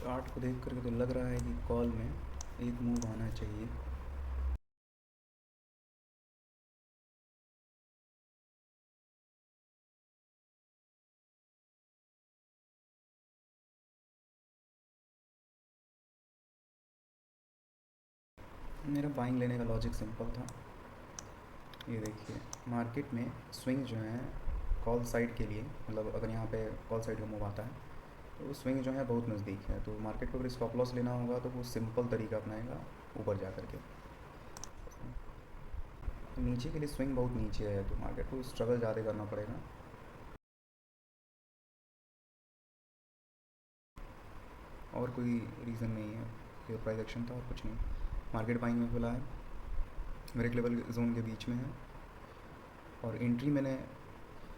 Chart को देख करके तो लग रहा है कि कॉल में एक मूव आना चाहिए। मेरा बाइंग लेने का लॉजिक सिंपल था। ये देखिए, मार्केट में स्विंग जो है कॉल साइड के लिए, मतलब अगर यहाँ पे कॉल साइड का मूव आता है तो स्विंग जो है बहुत नज़दीक है, तो मार्केट को अगर स्टॉप लॉस लेना होगा तो वो सिंपल तरीका अपनाएगा ऊपर जा कर के। नीचे के लिए स्विंग बहुत नीचे है तो मार्केट को स्ट्रगल ज़्यादा करना पड़ेगा। और कोई रीज़न नहीं है, ये प्राइस एक्शन था और कुछ नहीं। मार्केट बाइंग में खुला है, मेरे एक लेवल जोन के बीच में है, और एंट्री मैंने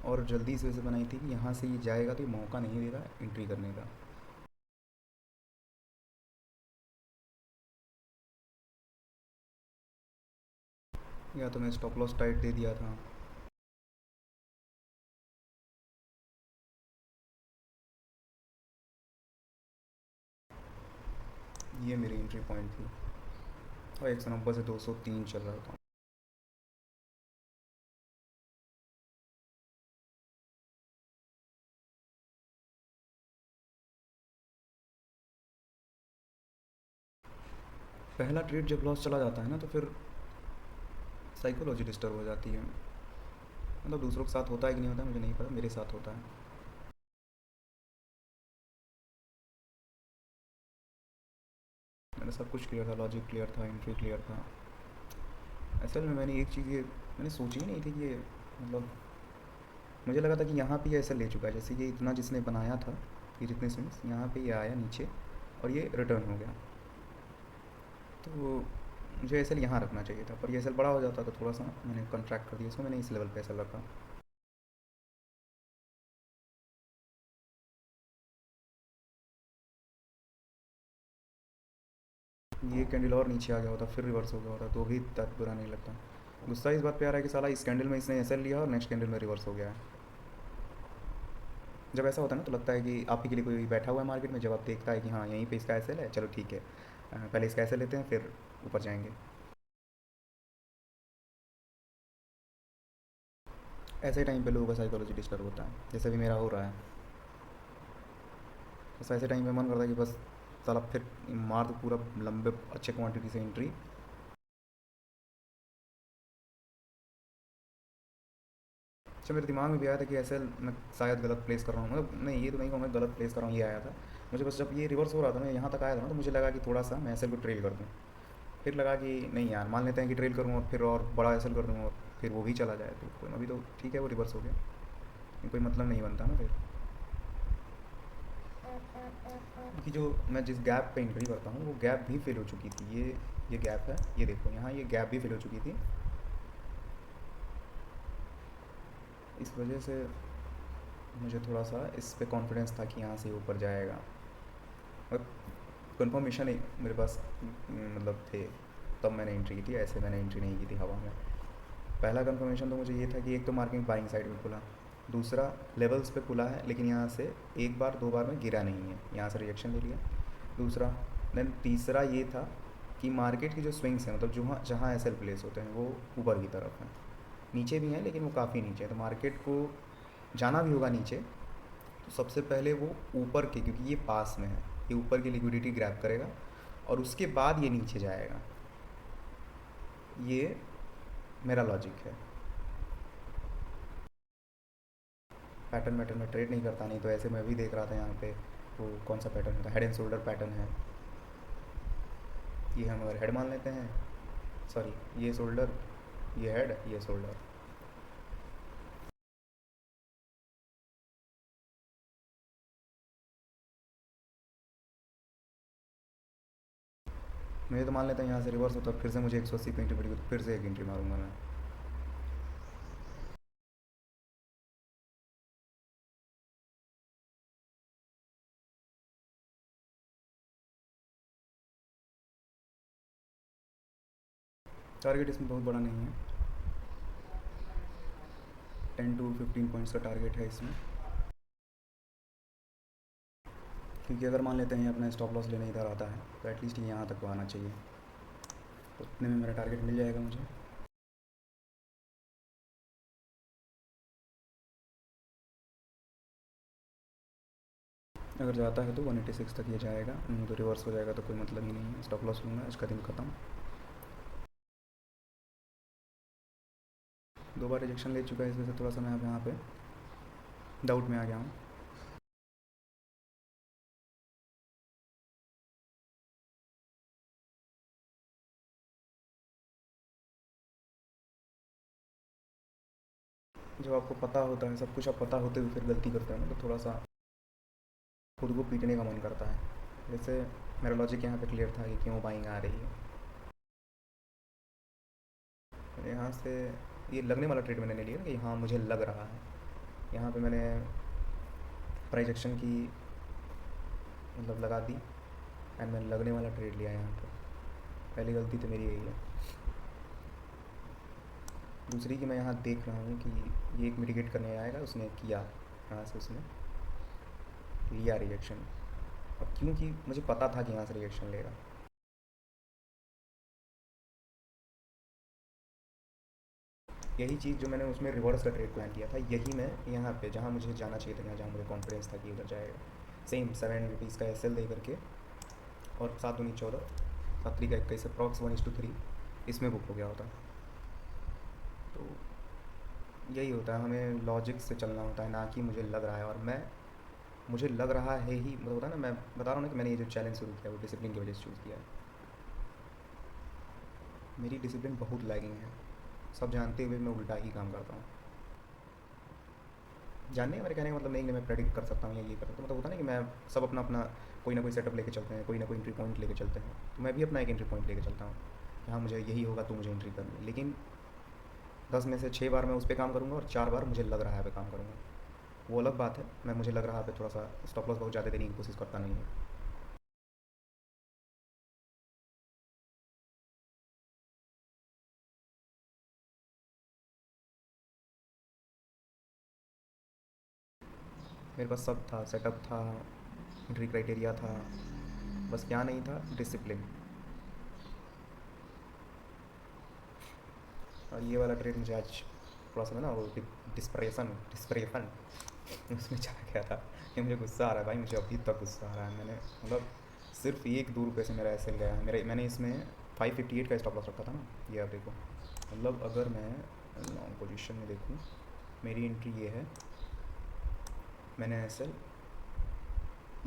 और जल्दी इस वजह से बनाई थी कि यहाँ से ये जाएगा तो ये मौका नहीं देगा एंट्री करने का। या तो मैं स्टॉप लॉस टाइट दे दिया था। ये मेरी एंट्री पॉइंट थी और 190 से 203 चल रहा था। पहला ट्रेड जब लॉस चला जाता है ना तो फिर साइकोलॉजी डिस्टर्ब हो जाती है। मतलब दूसरों के साथ होता है कि नहीं होता है मुझे नहीं पता, मेरे साथ होता है। मेरा सब कुछ क्लियर था, लॉजिक क्लियर था, एंट्री क्लियर था। असल में मैंने एक चीज़ ये मैंने सोची ही नहीं थी कि ये, मतलब मुझे लगा था कि यहाँ पे ये ऐसा ले चुका है, जैसे ये इतना जिसने बनाया था, ये जितने स्विंग्स यहाँ पे ये आया नीचे और ये रिटर्न हो गया, तो मुझे एस एल यहाँ रखना चाहिए था, पर ये एस एल बड़ा हो जाता तो थोड़ा सा मैंने कॉन्ट्रैक्ट कर दिया इसको, मैंने इस लेवल पे एस एल रखा। ये कैंडल और नीचे आ गया होता, फिर रिवर्स हो गया होता, तो भी इतना बुरा नहीं लगता। गुस्सा इस बात पे आ रहा है कि साला इस कैंडल में इसने एस एल लिया और नेक्स्ट कैंडल में रिवर्स हो गया है। जब ऐसा होता है ना तो लगता है कि आप ही के लिए कोई बैठा हुआ है मार्केट में, जब आप देखता है कि हाँ यहीं पे इसका एस एल है, चलो ठीक है, पहले इसका एस एल लेते हैं फिर ऊपर जाएंगे। ऐसे टाइम पे लोगों का साइकोलॉजी डिस्टर्ब होता है, जैसे भी मेरा हो रहा है। बस ऐसे टाइम पे मन करता है कि बस साला फिर मार दो पूरा लंबे अच्छे क्वांटिटी से एंट्री। अच्छा, मेरे दिमाग में भी आया था कि ऐसे मैं शायद गलत प्लेस कर रहा हूँ, मतलब नहीं ये तो नहीं कहूँगा गलत प्लेस कर रहा हूँ, ये आया था मुझे। बस जब ये रिवर्स हो रहा था, मैं यहाँ तक आया था ना, तो मुझे लगा कि थोड़ा सा मैं एस को ट्रेल कर दूँ। फिर लगा कि नहीं यार, मान लेते हैं कि ट्रेल करूँ और फिर और बड़ा एस कर दूँ और फिर वो भी चला जाए, तो कोई अभी तो ठीक है, वो रिवर्स हो गया, कोई मतलब नहीं बनता ना फिर। क्योंकि जो मैं जिस गैप पे एंट्री करता हूँ वो गैप भी फिल हो चुकी थी। ये गैप है, ये देखो यहाँ ये गैप भी फिल हो चुकी थी, इस वजह से मुझे थोड़ा सा इस पे कॉन्फिडेंस था कि यहाँ से ऊपर जाएगा। और कंफर्मेशन मेरे पास मतलब थे, तब मैंने एंट्री की थी, ऐसे मैंने एंट्री नहीं की थी हवा में। पहला कंफर्मेशन तो मुझे ये था कि एक तो मार्केट बाइंग साइड में खुला, दूसरा लेवल्स पे खुला है लेकिन यहाँ से एक बार दो बार में गिरा नहीं है, यहाँ से रिजेक्शन ले लिया। दूसरा, देन तीसरा ये था कि मार्केट की जो स्विंग्स हैं, मतलब जहाँ जहाँ एस एल प्लेस होते हैं वो ऊपर की तरफ हैं, नीचे भी हैं लेकिन वो काफ़ी नीचे है, तो मार्केट को जाना भी होगा नीचे तो सबसे पहले वो ऊपर के, क्योंकि ये पास में है, ये ऊपर की लिक्विडिटी ग्रैब करेगा और उसके बाद ये नीचे जाएगा। ये मेरा लॉजिक है। पैटर्न वैटर्न में ट्रेड नहीं करता, नहीं तो ऐसे मैं भी देख रहा था यहाँ पे वो कौन सा पैटर्न था, हेड एंड शोल्डर पैटर्न है। ये हम अगर हेड मान लेते हैं, सॉरी ये शोल्डर, ये हेड, ये शोल्डर। मुझे तो मान लेते हैं यहाँ से रिवर्स होता है, फिर से मुझे 180 पे एंट्री पड़ेगी तो फिर से एक एंट्री मारूंगा मैं। टारगेट इसमें बहुत बड़ा नहीं है, 10 to 15 पॉइंट्स का टारगेट है इसमें। क्योंकि अगर मान लेते हैं अपना स्टॉप लॉस लेने इधर आता है तो एटलीस्ट ये यहाँ तक तो आना चाहिए, तो उतने में मेरा टारगेट मिल जाएगा मुझे। अगर जाता है तो 186 तक ये जाएगा, नहीं तो रिवर्स हो जाएगा, तो कोई मतलब ही नहीं है। स्टॉप लॉस लूँगा, इसका दिन ख़त्म। 2 बार रिजेक्शन ले चुका है, इस वजह से थोड़ा सा मैं अब यहाँ पे डाउट में आ गया हूँ। जब आपको पता होता है सब कुछ, आप पता होते हुए फिर गलती करते हैं ना, तो थोड़ा सा खुद को पीटने का मन करता है। जैसे मेरा लॉजिक यहाँ पे क्लियर था कि क्यों बाइंग आ रही है। यहाँ से ये लगने वाला ट्रेड मैंने ले लिया कि हाँ मुझे लग रहा है। यहाँ पे मैंने प्राइस एक्शन की मतलब लगा दी, एंड मैंने लगने वाला ट्रेड लिया यहाँ पे। पहली गलती तो मेरी यही है। दूसरी कि मैं यहाँ देख रहा हूँ कि ये एक मिटिगेट करने आएगा, उसने किया, यहाँ से उसने लिया रिजेक्शन। अब क्योंकि मुझे पता था कि यहाँ से रिजेक्शन लेगा, यही चीज़ जो मैंने उसमें रिवर्स का ट्रेड प्लान किया था, यही मैं यहाँ पे जहाँ मुझे जाना चाहिए था, यहाँ जहाँ मुझे कॉन्फिडेंस था कि उधर जाएगा, सेम 7 रुपीज़ का एस एल दे करके, और 7 दूनी 14, 7 3 का 21 अप्रॉक्स 1:3 इसमें बुक हो गया होता। तो यही होता है, हमें लॉजिक से चलना होता है, ना कि मुझे लग रहा है। और मैं मुझे लग रहा है ही मतलब होता है ना, मैं बता रहा हूँ ना कि मैंने ये जो चैलेंज शुरू किया वो डिसिप्लिन की वजह से चूज़ किया है। मेरी डिसिप्लिन बहुत लैगिंग है, सब जानते हुए मैं उल्टा ही काम करता हूँ। जानने का मेरे कहने का मतलब नहीं कि मैं प्रेडिक्ट कर सकता हूँ या ये कर सकता हूँ, मतलब होता है ना कि मैं सब अपना अपना कोई ना कोई सेटअप लेके चलते हैं, कोई ना कोई एंट्री पॉइंट लेके चलते हैं, तो मैं भी अपना एक एंट्री पॉइंट लेके चलता हूँ कि हाँ मुझे यही होगा तो मुझे एंट्री करनी है। लेकिन 10 में से 6 बार मैं उस पर काम करूँगा और 4 बार मुझे लग रहा है पे काम करूँगा। वो अलग बात है, मैं मुझे लग रहा है पे थोड़ा सा स्टॉप लॉस बहुत ज़्यादा देने की कोशिश करता नहीं है। मेरे पास सब था, सेटअप था, एंट्री क्राइटेरिया था, बस क्या नहीं था, डिसिप्लिन। और ये वाला ट्रेड मुझे आज थोड़ा सा ना वो डिस्प्रेशन डिस्प्रेशन उसमें चला गया था। ये मुझे गुस्सा आ रहा है भाई, मुझे अभी तक गुस्सा आ रहा है। मैंने मतलब सिर्फ 1-2 रुपये से मेरा ऐसे गया है। मेरे मैंने इसमें 558 का स्टॉप लॉस रखा था ना, ये आप देखो। मतलब अगर मैं लॉन्ग पोजीशन में देखूँ, मेरी एंट्री ये है, मैंने ऐसे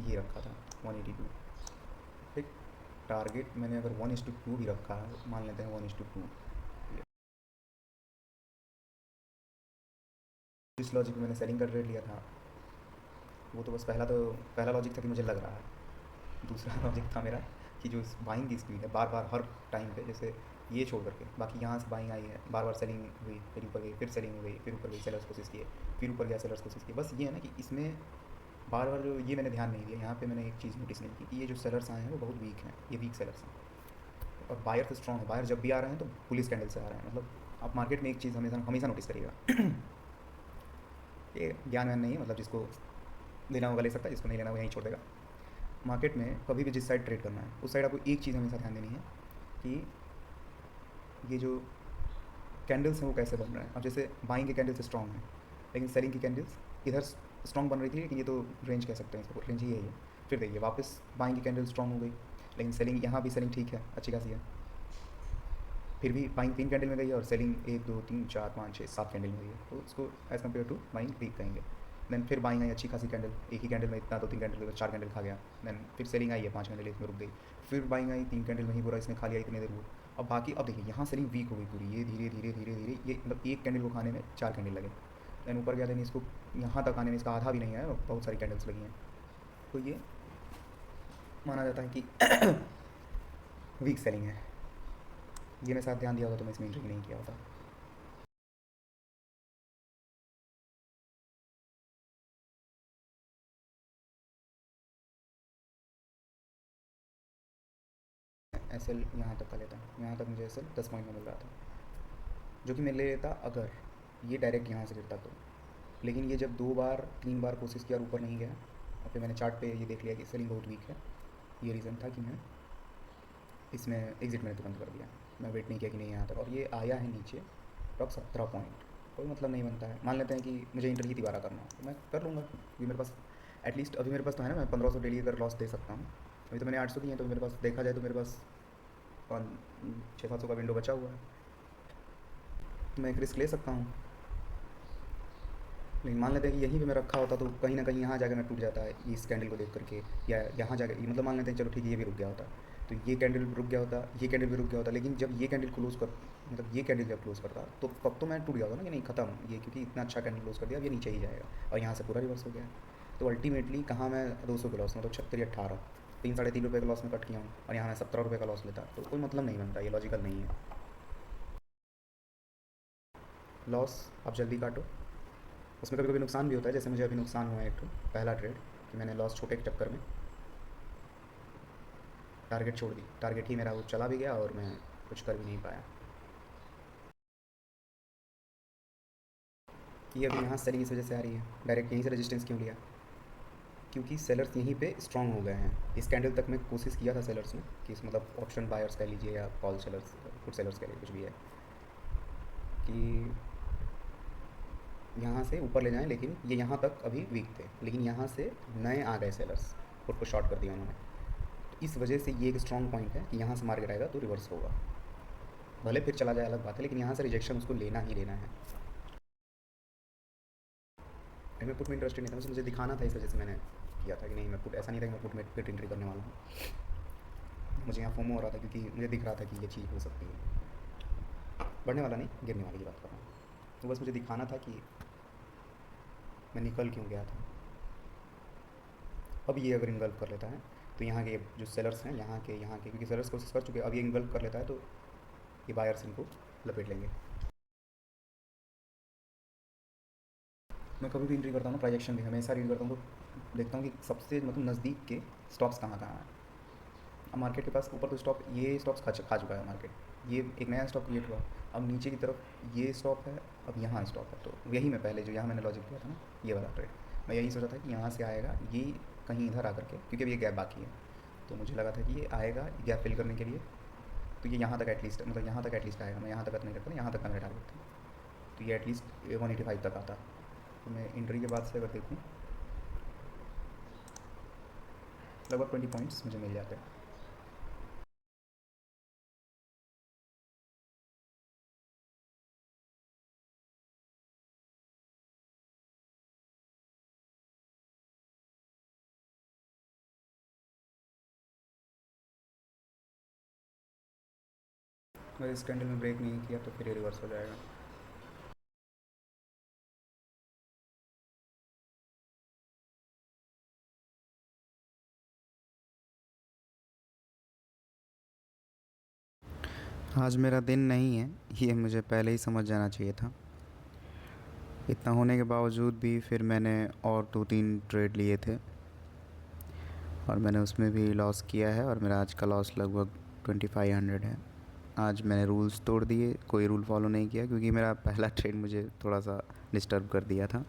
ये रखा था 182। ठीक, टारगेट मैंने अगर 1:2 भी रखा है, मान लेते हैं 1:2, जिस लॉजिक में मैंने सेलिंग का ट्रेड लिया था, वो तो पहला लॉजिक था कि मुझे लग रहा है। दूसरा लॉजिक था मेरा कि जो बाइंग की स्पीड है बार बार हर टाइम पे, जैसे ये छोड़ करके बाकी यहाँ से बाइंग आई है, बार बार सेलिंग हुई, फिर ऊपर गई, फिर सेलिंग हो गई, फिर ऊपर गई, सेलर्स कोशिश किए, फिर ऊपर गया, सेलर्स कोशिश किए। बस ये है ना कि इसमें बार बार जो ये मैंने ध्यान नहीं दिया, यहाँ पे मैंने एक चीज़ नोटिस नहीं की कि ये जो सेलर्स आए हैं वो बहुत वीक हैं, ये वीक सेलर्स हैं। और बायर तो स्ट्रॉन्ग है, बायर जब भी आ रहे हैं तो पुलिस कैंडल से आ रहे हैं। मतलब आप मार्केट में एक चीज़ हमेशा हमेशा नोटिस करिएगा, ये ज्ञान व्यान नहीं है, मतलब जिसको लेना होगा ले सकता है, जिसको नहीं लेना वो यहीं छोड़ देगा। मार्केट में कभी भी जिस साइड ट्रेड करना है उस साइड आपको एक चीज़ हमेशा ध्यान देनी है कि ये जो कैंडल्स हैं वो कैसे बन रहे हैं। अब जैसे बाइंग के कैंडल्स स्ट्रॉन्ग हैं, लेकिन सेलिंग की कैंडल्स इधर स्ट्रॉन्ग बन रही थी, लेकिन ये तो रेंज कह सकते हैं इसको, रेंज ही है ये। फिर देखिए वापस बाइंग की कैंडल स्ट्रॉन्ग हो गई, लेकिन सेलिंग यहाँ भी सेलिंग ठीक है, अच्छी खासी है। फिर भी बाइंग 3 कैंडल में गई है और सेलिंग 1 2 3 4 5 6 7 कैंडल में गई है, तो उसको as compare to buying weak कहेंगे। देन फिर बाइंग आई अच्छी खासी कैंडल, एक ही कैंडल में इतना 2 3 कैंडल 4 कैंडल खा गया। देन फिर सेलिंग आई है 5 कैंडल, इसमें रुक गई। फिर बाइंग आई 3 कैंडल में ही पूरा इसने खा लिया इतने देर वो। अब बाकी अब देखिए यहाँ सेलिंग वीक हो गई पूरी, ये धीरे धीरे धीरे धीरे ये मतलब एक कैंडल को खाने में 4 कैंडल लगे। देन ऊपर गया, देन इसको यहाँ तक आने में इसका आधा भी नहीं आया और बहुत सारी कैंडल्स लगी हैं। तो ये माना जाता है कि वीक सेलिंग है। ये मैं साथ ध्यान दिया होता तो मैं इसमें एंट्री नहीं किया होता। एस एल यहाँ तक का लेता, यहाँ तक मुझे एस एल 10 पॉइंट में मिल रहा था, जो कि मैं ले लेता अगर ये डायरेक्ट यहाँ से गिरता तो। लेकिन ये जब 2 बार 3 बार कोशिश किया और ऊपर नहीं गया, और फिर मैंने चार्ट पे ये देख लिया कि सेलिंग बहुत वीक है। ये रीज़न था कि मैं इसमें एग्ज़िट मैंने तुरंत कर दिया। मैं वेट नहीं किया कि नहीं यहाँ तक, और ये आया है नीचे रॉक 17 पॉइंट। कोई मतलब नहीं बनता है। मान लेते हैं कि मुझे इंटर ही दोबारा करना हो तो मैं कर लूँगा, क्योंकि मेरे पास एटलीस्ट अभी मेरे पास तो है ना, मैं 1500 डेली अगर लॉस दे सकता हूँ। अभी तो मैंने 800 दिए हैं, तो मेरे पास देखा जाए तो मेरे पास 600-700 का विंडो बचा हुआ है, तो मैं एक रिस्क ले सकता हूँ। लेकिन मान लेते हैं कि यहीं पे मैं रखा होता तो कहीं ना कहीं यहाँ जाकर मैं टूट जाता है इस कैंडल को देख करके, या यहाँ जाकर मतलब मान लेते हैं चलो ठीक है ये भी रुक गया होता, तो ये कैंडल रुक गया होता, ये कैंडल भी रुक गया होता। लेकिन जब ये कैंडल क्लोज कर मतलब ये कैंडल जब क्लोज करता तो तब तो मैं टूट गया होता ना कि नहीं ख़त्म ये, क्योंकि इतना अच्छा कैंडल क्लोज कर दिया, अब ये नीचे ही जाएगा और यहाँ से पूरा रिवर्स हो गया। तो अल्टीमेटली कहाँ मैं 200 के लॉस, मतलब 36-18, 3-3.5 रुपये का लॉस में कट किया हूँ, और यहाँ मैं 17 रुपये का लॉस लेता, तो कोई मतलब नहीं बनता, ये लॉजिकल नहीं है। लॉस आप जल्दी काटो, उसमें कभी कभी नुकसान भी होता है, जैसे मुझे अभी नुकसान हुआ है एक तो पहला ट्रेड कि मैंने लॉस छोटे के चक्कर में टारगेट छोड़ दी, टारगेट ही मेरा वो चला भी गया और मैं कुछ कर भी नहीं पाया। ये अभी यहाँ सेलिंग इस वजह से आ रही है, डायरेक्ट यहीं से रेजिस्टेंस क्यों लिया, क्योंकि सेलर्स यहीं पे स्ट्रांग हो गए हैं। इस कैंडल तक मैं कोशिश किया था सेलर्स ने कि इस मतलब ऑप्शन बायर्स कह लीजिए या कॉल सेलर्स, फुट सेलर्स कह लीजिए, कुछ भी है, कि यहाँ से ऊपर ले जाएं, लेकिन ये यहाँ तक अभी वीक थे, लेकिन यहाँ से नए आ गए सेलर्स, पुट को शॉर्ट कर दिया उन्होंने। तो इस वजह से ये एक स्ट्रॉन्ग पॉइंट है कि यहाँ से मार्केट आएगा तो रिवर्स होगा, भले फिर चला जाए अलग बात है, लेकिन यहाँ से रिजेक्शन उसको लेना ही लेना है। मैं पुट में इंटरेस्टेड नहीं था, बस मुझे दिखाना था, इस वजह से मैंने किया था कि नहीं मैं पुट, ऐसा नहीं था कि मैं पुट में फिर एंट्री करने वाला हूँ। मुझे यहाँ फोमो हो रहा था क्योंकि मुझे दिख रहा था कि ये चीज़ हो सकती है, बढ़ने वाला नहीं गिरने वाली की बात कर रहा हूँ। तो बस मुझे दिखाना था कि मैं निकल क्यों गया था। अब ये अगर इन्गल्फ कर लेता है तो यहाँ के जो सेलर्स हैं यहाँ के क्योंकि सेलर्स कोशिश कर चुके हैं, अब ये इन्गल्फ कर लेता है तो ये बायर्स इनको लपेट लेंगे। मैं कभी भी एंट्री करता हूँ ना, प्राइजेक्शन भी हमेशा रीड करता हूँ, तो देखता हूँ कि सबसे मतलब नज़दीक के स्टॉक्स कहाँ कहाँ हैं। अब मार्केट के पास ऊपर तो स्टॉक, ये स्टॉक्स खा चुका है मार्केट, ये एक नया स्टॉक क्रिएट हुआ। अब नीचे की तरफ ये स्टॉक है, अब यहाँ स्टॉक है, तो यही मैं पहले जो यहाँ मैंने लॉजिक किया था ना, ये वाला ट्रेड, मैं यही सोचा था कि यहाँ से आएगा ये कहीं इधर आकर के, क्योंकि अब ये गैप बाकी है, तो मुझे लगा था कि ये आएगा गैप फिल करने के लिए, तो ये यहाँ तक एटलीस्ट मतलब यहाँ तक एटलीस्ट आएगा। मैं यहाँ तक नहीं करता, यहाँ तक का मेरा टारगेट था, तो ये एटलीस्ट 185 तक आता। तो मैं एंट्री के बाद से अगर देखूँ लगभग 20 पॉइंट्स मुझे मिल जाते हैं। अगर इस कैंडल में ब्रेक नहीं किया तो फिर ये रिवर्स हो जाएगा। आज मेरा दिन नहीं है, ये मुझे पहले ही समझ जाना चाहिए था। इतना होने के बावजूद भी फिर मैंने और 2-3 ट्रेड लिए थे और मैंने उसमें भी लॉस किया है, और मेरा आज का लॉस लगभग 2500 है। आज मैंने रूल्स तोड़ दिए, कोई रूल फॉलो नहीं किया, क्योंकि मेरा पहला ट्रेड मुझे थोड़ा सा डिस्टर्ब कर दिया था।